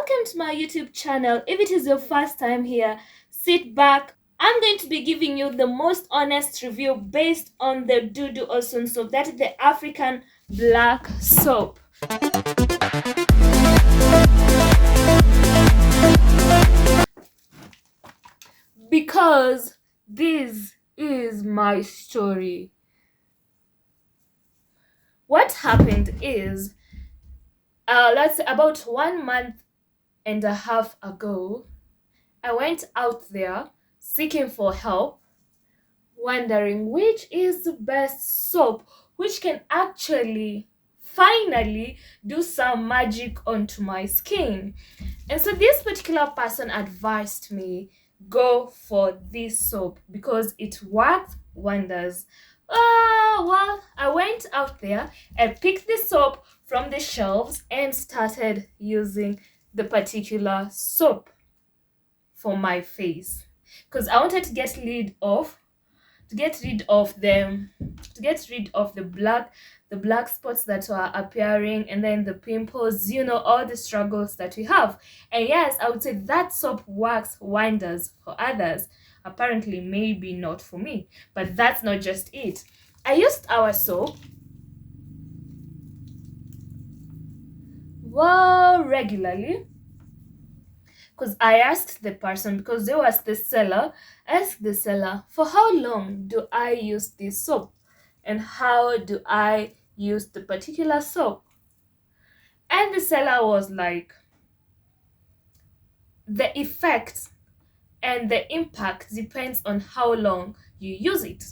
Welcome to my YouTube channel. If it is your first time here, sit back. I'm going to be giving you the most honest review based on the Dudu Usun soap. That is the African black soap. Because this is my story. What happened is, let's say about 1 month and a half ago, I went out there seeking for help, wondering which is the best soap which can actually finally do some magic onto my skin. And so this particular person advised me go for this soap because it works wonders. Well, I went out there, I picked the soap from the shelves and started using the particular soap for my face because I wanted to get rid of the black spots that were appearing, and then the pimples, all the struggles that we have. And yes, I would say that soap works wonders for others. Apparently, maybe not for me, but that's not just it. I used our soap regularly because I asked the person, because there was the seller, asked the seller, for how long do I use this soap and how do I use the particular soap? And the seller was like, the effect and the impact depends on how long you use it.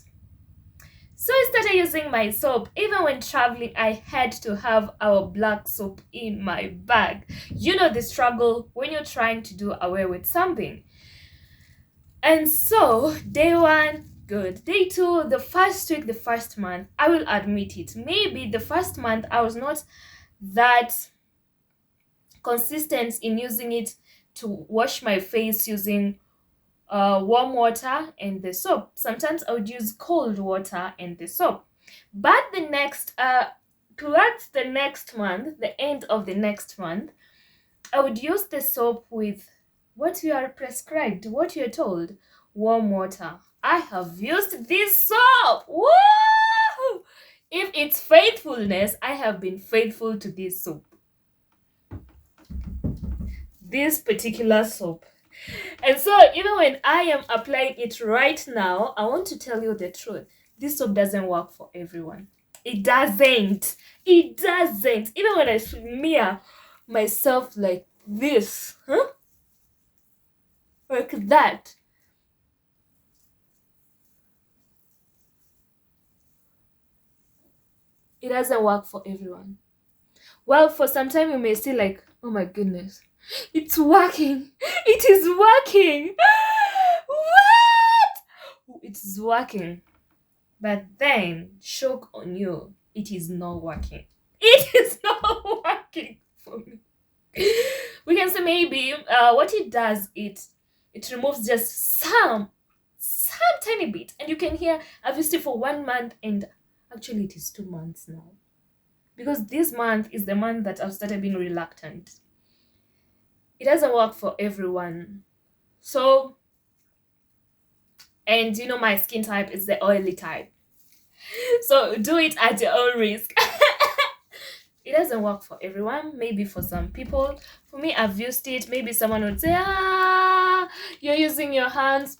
So I started using my soap. Even when traveling, I had to have our black soap in my bag. You know the struggle when you're trying to do away with something. And so, day one, good. Day two, the first week, the first month, I will admit it. Maybe the first month, I was not that consistent in using it to wash my face using warm water and the soap. Sometimes I would use cold water and the soap. But the next, towards the next month, the end of the next month, I would use the soap with what you are prescribed, what you're told, warm water. I have used this soap. Woo! If it's faithfulness, I have been faithful to this soap. This particular soap. And so even when I am applying it right now, I want to tell you the truth. This soap doesn't work for everyone. It doesn't. It doesn't. Even when I smear myself like this, like that, it doesn't work for everyone. Well, for some time you may see like, oh my goodness, it's working. It is working. What? It's working. But then, shock on you, it is not working. It is not working for me. We can say maybe what it does, it removes just some tiny bit. And you can hear I've used it for 1 month, and actually it is 2 months now. Because this month is the month that I've started being reluctant. It doesn't work for everyone. So, and my skin type is the oily type. So do it at your own risk. It doesn't work for everyone. Maybe for some people. For me, I've used it. Maybe someone would say, you're using your hands.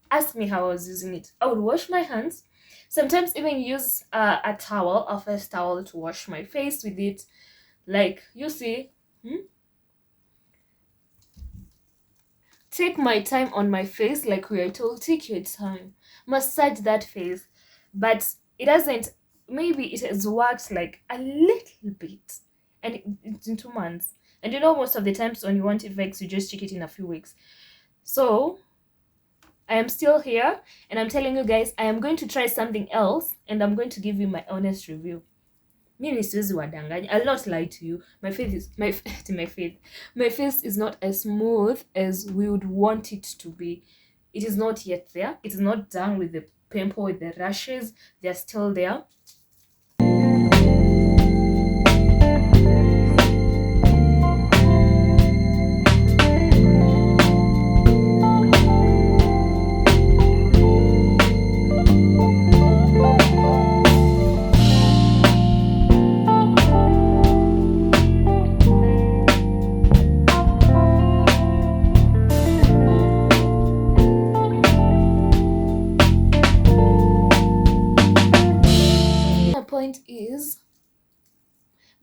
Ask me how I was using it. I would wash my hands. Sometimes even use a towel, a first towel, to wash my face with it. Like, you see. Take my time on my face, like we are told, take your time. Massage that face. But it doesn't, maybe it has worked like a little bit. And it's in 2 months. And most of the times when you want effects, you just check it in a few weeks. So, I am still here, and I'm telling you guys, I am going to try something else, and I'm going to give you my honest review. Mimi siwezi wadanganya. I'll not lie to you. My face is not as smooth as we would want it to be. It is not yet there. It's not done with the pimple, with the rashes. They're still there.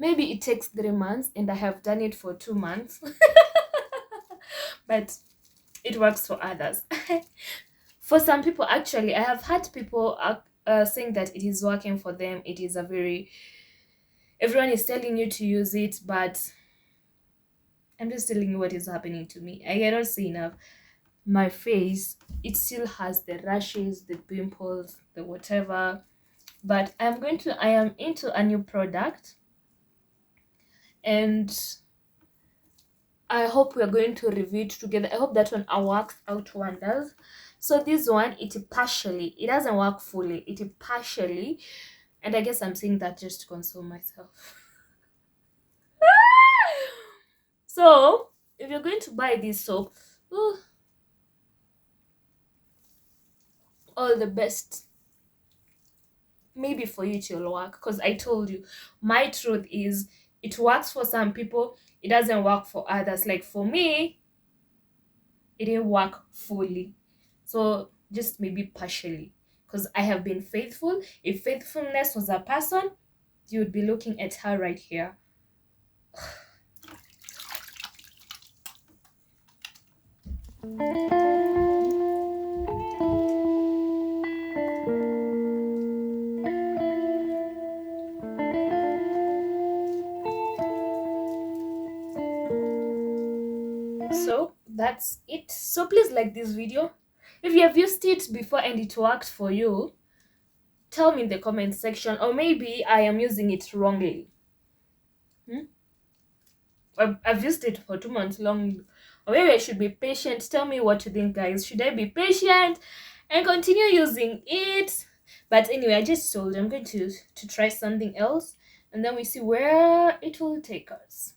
maybe it takes 3 months and I have done it for 2 months. But it works for others. For some people, actually, I have had people saying that it is working for them. It is a very, everyone is telling you to use it, but I'm just telling you what is happening to me. I cannot see enough. My face, it still has the rashes, the pimples, the whatever. But I am into a new product, and I hope we are going to review it together. I hope that one works out wonders. So this one, it doesn't work fully. It partially, and I guess I'm saying that just to console myself. So if you're going to buy this soap, all the best. Maybe for you it will work, because I told you, my truth is it works for some people, it doesn't work for others. Like for me, it didn't work fully, so just maybe partially, because I have been faithful. If faithfulness was a person, you would be looking at her right here. So that's it. So please like this video. If you have used it before and it worked for you, tell me in the comment section, or maybe I am using it wrongly. I've used it for 2 months long, or maybe I should be patient. Tell me what you think, guys. Should I be patient and continue using it? But anyway, I just told you I'm going to try something else, and then we see where it will take us.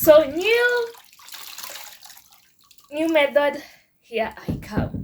So new method, here I come.